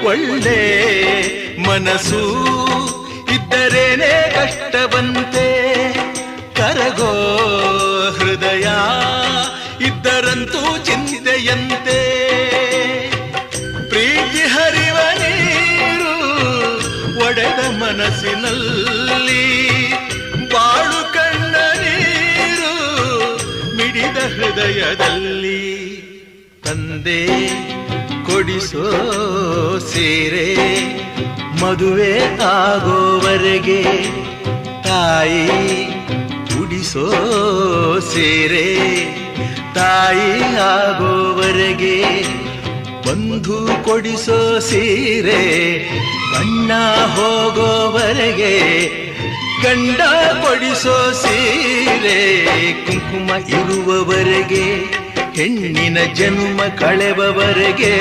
ಒಳ್ಳೆ ಮನಸ್ಸು ಇದ್ದರೇನೆ ಕಷ್ಟವಂತೆ, ಕರಗೋ ಹೃದಯ ಇದ್ದರಂತೂ ಚಿಂತೆಯಂತೆ. ಪ್ರೀತಿ ಹರಿವ ನೀರು ಒಡೆದ ಮನಸ್ಸಿನಲ್ಲಿ, ಬಾಳು ಕಣ್ಣ ನೀರು ಮಿಡಿದ ಹೃದಯದಲ್ಲಿ. ತಂದೆ ಕೊಡಿಸೋ ಸೀರೆ ಮದುವೆ ಆಗೋವರೆಗೆ, ತಾಯಿ ಉಡಿಸೋ ಸೀರೆ ತಾಯಿ ಆಗೋವರೆಗೆ, ಬಂಧು ಕೊಡಿಸೋ ಸೀರೆ ಬಣ್ಣ ಹೋಗೋವರೆಗೆ, ಗಂಡ ಕೊಡಿಸೋ ಸೀರೆ ಕುಂಕುಮ ಇರುವವರೆಗೆ, ಹೆಣ್ಣಿನ ಜನ್ಮ ಕಳೆವವರೆಗೆ